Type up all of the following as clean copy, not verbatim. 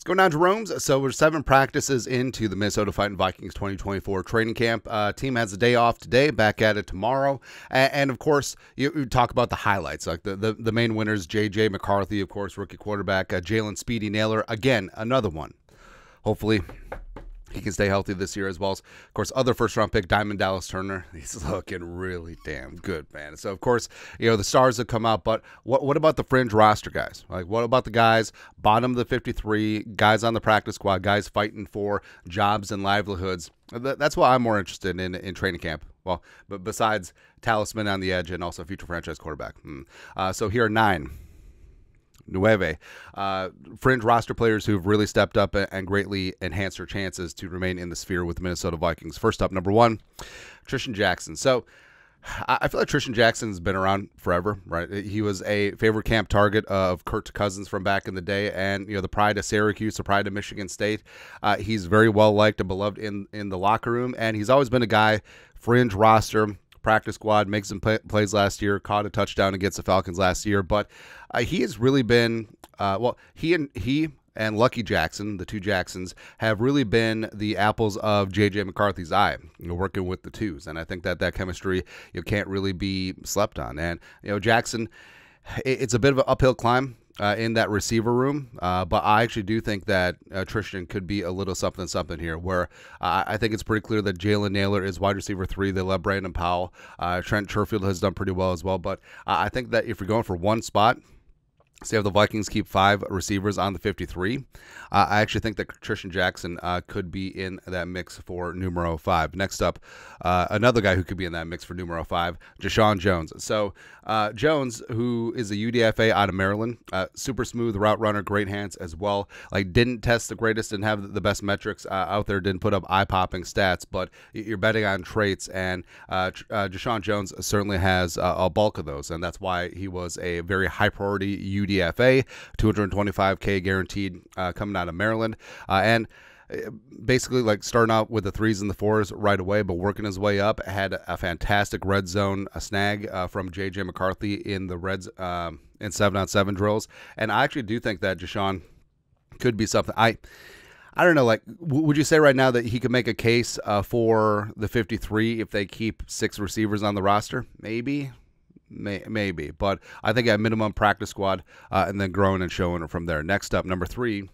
Going down to Jerome's. So we're 7 practices into the Minnesota Vikings 2024 training camp. Team has a day off today, back at it tomorrow. And of course, you talk about the highlights, like the main winners, J.J. McCarthy, of course, rookie quarterback, Jalen Speedy Naylor, again, another one. Hopefully he can stay healthy this year, as well as, of course, other first-round pick, Diamond Dallas Turner. He's looking really damn good, man. So, of course, the stars have come out, but what about the fringe roster guys? Like, what about the guys bottom of the 53, guys on the practice squad, guys fighting for jobs and livelihoods? That's what I'm more interested in training camp. Well, but besides talisman on the edge and also future franchise quarterback. So here are 9. Fringe roster players who've really stepped up and greatly enhanced their chances to remain in the sphere with the Minnesota Vikings. First up, number 1, Tristan Jackson. So I feel like Tristan Jackson's been around forever, right? He was a favorite camp target of Kirk Cousins from back in the day, and the pride of Syracuse, the pride of Michigan State. He's very well liked and beloved in the locker room, and he's always been a guy, fringe roster, practice squad, makes some plays last year, caught a touchdown against the Falcons last year, but he has really been he and Lucky Jackson, the two Jacksons, have really been the apples of J.J. McCarthy's eye, working with the twos, and I think that chemistry can't really be slept on. And Jackson, it's a bit of an uphill climb in that receiver room, but I actually do think that Tristan could be a little something here, where I think it's pretty clear that Jalen Naylor is wide receiver 3. They love Brandon Powell. Trent Sherfield has done pretty well as well, but I think that if you're going for one spot, say if the Vikings keep 5 receivers on the 53, I actually think that Tristan Jackson could be in that mix for numero 5. Next up, another guy who could be in that mix for numero 5, Deshaun Jones. So Jones, who is a UDFA out of Maryland, super smooth route runner, great hands as well. Like, didn't test the greatest, didn't have the best metrics out there, didn't put up eye-popping stats, but you're betting on traits, and Deshaun Jones certainly has a bulk of those, and that's why he was a very high-priority UDFA, $225K guaranteed coming out of Maryland, and basically like starting out with the 3s and the 4s right away, but working his way up. Had a fantastic red zone snag from J.J. McCarthy in the Reds in 7-on-7 drills, and I actually do think that Deshaun could be something. I don't know, like, would you say right now that he could make a case for the 53 if they keep 6 receivers on the roster? Maybe, but I think at minimum practice squad, and then growing and showing from there. Next up, number 3,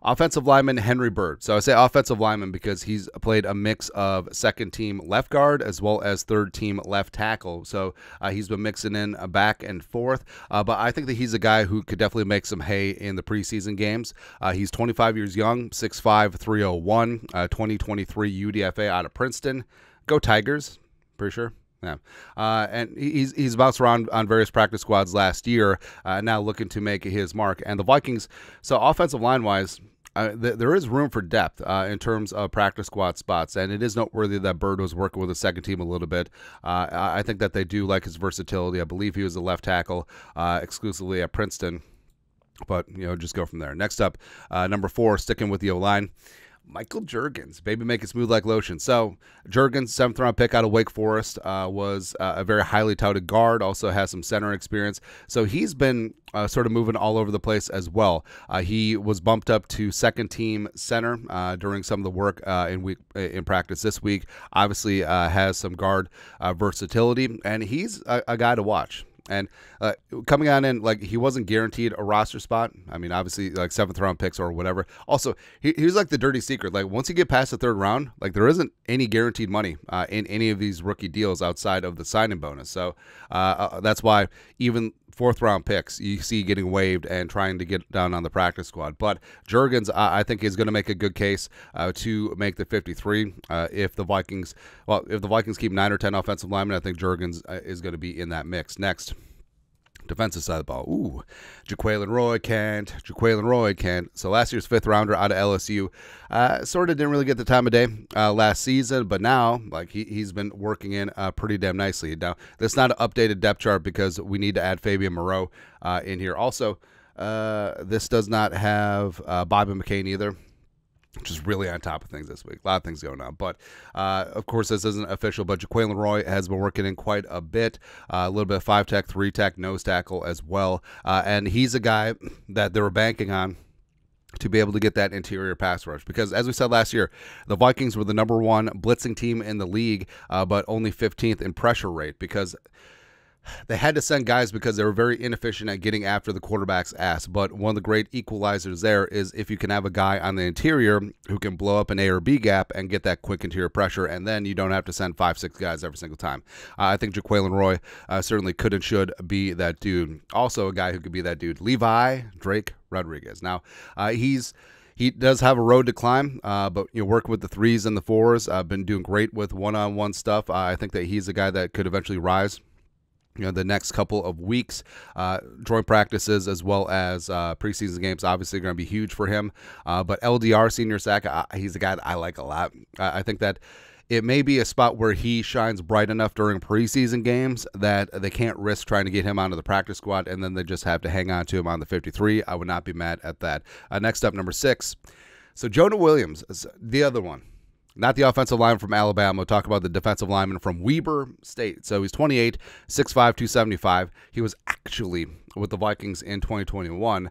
offensive lineman Henry Bird. So I say offensive lineman because he's played a mix of second-team left guard as well as third-team left tackle. So he's been mixing in back and forth. But I think that he's a guy who could definitely make some hay in the preseason games. He's 25 years young, 6'5", 301, 2023 UDFA out of Princeton. Go Tigers, pretty sure. Yeah, and he's bounced around on various practice squads last year, now looking to make his mark. And the Vikings, so offensive line-wise, there is room for depth in terms of practice squad spots, and it is noteworthy that Bird was working with the second team a little bit. I think that they do like his versatility. I believe he was a left tackle exclusively at Princeton, but just go from there. Next up, number 4, sticking with the O-line, Michael Juergens, baby make it smooth like lotion. So Juergens, 7th-round pick out of Wake Forest, was a very highly touted guard, also has some center experience. So he's been sort of moving all over the place as well. He was bumped up to second-team center during some of the work in practice this week. Obviously has some guard versatility, and he's a guy to watch. And coming on in, like, he wasn't guaranteed a roster spot. I mean, obviously, like 7th-round picks or whatever. Also, he was like the dirty secret. Like, once you get past the 3rd round, like, there isn't any guaranteed money in any of these rookie deals outside of the signing bonus. So that's why even 4th-round picks you see getting waived and trying to get down on the practice squad. But Juergens, I think, is going to make a good case to make the 53. If the Vikings keep 9 or 10 offensive linemen, I think Juergens is going to be in that mix. Next, defensive side of the ball. Ooh, Jaquelin Roy can't. So last year's 5th rounder out of LSU, sort of didn't really get the time of day last season, but now, like, he's been working in pretty damn nicely. Now, that's not an updated depth chart because we need to add Fabian Moreau in here. Also, this does not have Bobby McCain either, which is really on top of things this week. A lot of things going on. But, of course, this isn't official, but Jaquelin Roy has been working in quite a bit. A little bit of 5-tech, 3-tech, nose tackle as well. And he's a guy that they were banking on to be able to get that interior pass rush. Because as we said last year, the Vikings were the #1 blitzing team in the league, but only 15th in pressure rate, because they had to send guys because they were very inefficient at getting after the quarterback's ass. But one of the great equalizers there is if you can have a guy on the interior who can blow up an A or B gap and get that quick interior pressure, and then you don't have to send 5-6 guys every single time. I think Jaquelin Roy certainly could and should be that dude. Also a guy who could be that dude, Levi Drake Rodriguez. Now, he does have a road to climb, but working with the 3s and the 4s, been doing great with one-on-one stuff. I think that he's a guy that could eventually rise the next couple of weeks. Joint practices as well as preseason games obviously going to be huge for him. But LDR, senior sack, he's a guy that I like a lot. I think that it may be a spot where he shines bright enough during preseason games that they can't risk trying to get him onto the practice squad, and then they just have to hang on to him on the 53. I would not be mad at that. Next up, number 6. So Jonah Williams is the other one. Not the offensive lineman from Alabama. We'll talk about the defensive lineman from Weber State. So he's 28, 6'5", 275. He was actually with the Vikings in 2021,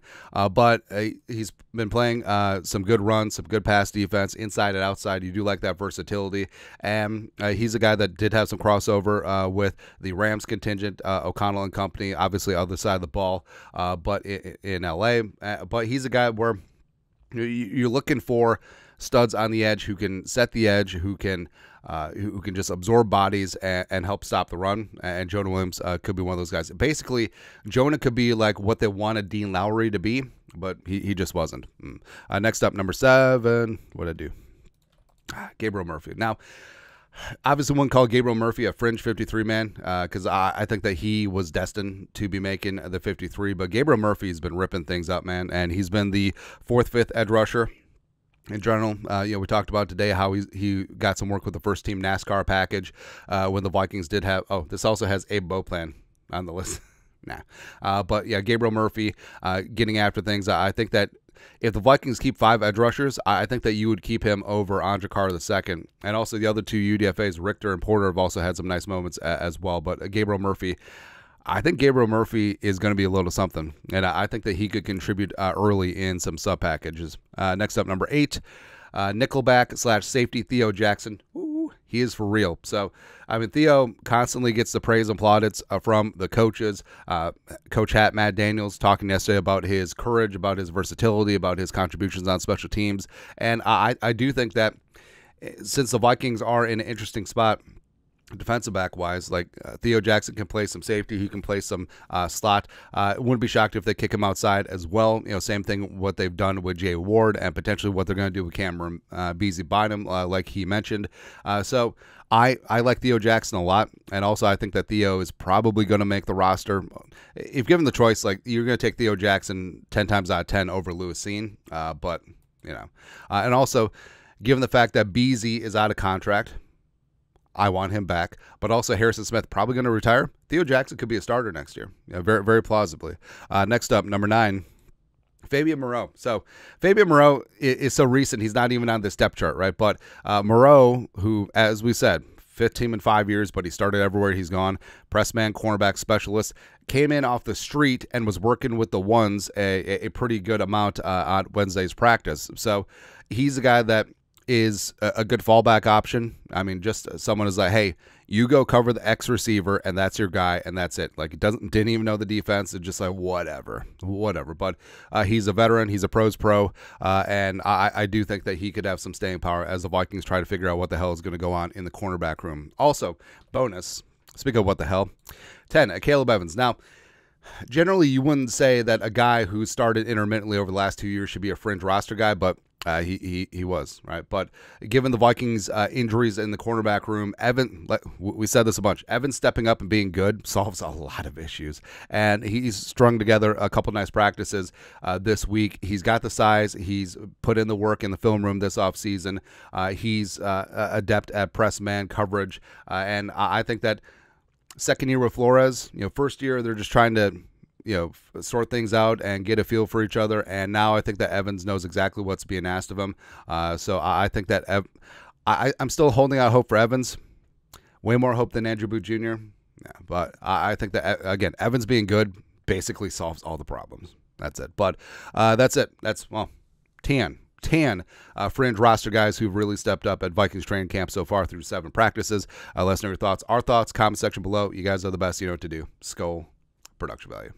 but he's been playing some good runs, some good pass defense, inside and outside. You do like that versatility. And he's a guy that did have some crossover with the Rams contingent, O'Connell and company, obviously other side of the ball, but in L.A. But he's a guy where you're looking for studs on the edge who can set the edge, who can just absorb bodies and help stop the run. And Jonah Williams could be one of those guys. Basically, Jonah could be like what they wanted Dean Lowry to be, but he just wasn't. Next up, number 7. What did I do? Gabriel Murphy. Now, obviously, one called Gabriel Murphy a fringe 53 man because I think that he was destined to be making the 53. But Gabriel Murphy's been ripping things up, man, and he's been the 4th, 5th edge rusher in general. We talked about today how he got some work with the first team NASCAR package when the Vikings did have. Oh, this also has Abe Beauplan on the list. But yeah, Gabriel Murphy getting after things. I think that if the Vikings keep 5 edge rushers, I think that you would keep him over Andre Carter II. And also the other 2 UDFAs, Richter and Porter, have also had some nice moments as well. But Gabriel Murphy, I think Gabriel Murphy is going to be a little something, and I think that he could contribute early in some sub packages. Next up, number 8, nickelback / safety Theo Jackson. Ooh, he is for real. So, I mean, Theo constantly gets the praise and plaudits from the coaches. Coach Matt Daniels talking yesterday about his courage, about his versatility, about his contributions on special teams, and I do think that since the Vikings are in an interesting spot defensive back wise, like Theo Jackson can play some safety, he can play some slot. Wouldn't be shocked if they kick him outside as well. Same thing what they've done with Jay Ward and potentially what they're going to do with Cameron Beasley Bynum, like he mentioned. So I like Theo Jackson a lot, and also I think that Theo is probably going to make the roster. If given the choice, like you're going to take Theo Jackson 10 times out of 10 over Lewis Seen, but and also given the fact that Beasley is out of contract, I want him back, but also Harrison Smith probably going to retire. Theo Jackson could be a starter next year, very, very plausibly. Next up, number 9, Fabian Moreau. So Fabian Moreau is so recent, he's not even on the step chart, right? But Moreau, who, as we said, 5th team in 5 years, but he started everywhere he's gone. Press man, cornerback specialist, came in off the street and was working with the ones a pretty good amount on Wednesday's practice. So he's a guy that is a good fallback option. I mean, just someone is like, hey, you go cover the X receiver, and that's your guy, and that's it. Like, didn't even know the defense. It's just like, whatever. But he's a veteran. He's a pro's pro, and I do think that he could have some staying power as the Vikings try to figure out what the hell is going to go on in the cornerback room. Also, bonus, speaking of what the hell, 10, Caleb Evans. Now, generally, you wouldn't say that a guy who started intermittently over the last 2 years should be a fringe roster guy, but he was, right? But given the Vikings' injuries in the cornerback room, we said this a bunch, Evan stepping up and being good solves a lot of issues. And he's strung together a couple nice practices this week. He's got the size. He's put in the work in the film room this offseason. He's adept at press man coverage. And I think that second year with Flores, first year they're just trying to sort things out and get a feel for each other. And now I think that Evans knows exactly what's being asked of him. So I think that I'm still holding out hope for Evans. Way more hope than Andrew Booth Jr. Yeah, but I think that, again, Evans being good basically solves all the problems. That's it. But that's it. Fringe roster guys who've really stepped up at Vikings training camp so far through 7 practices. Let us know your thoughts. Our thoughts, comment section below. You guys are the best. You know what to do. Skull production value.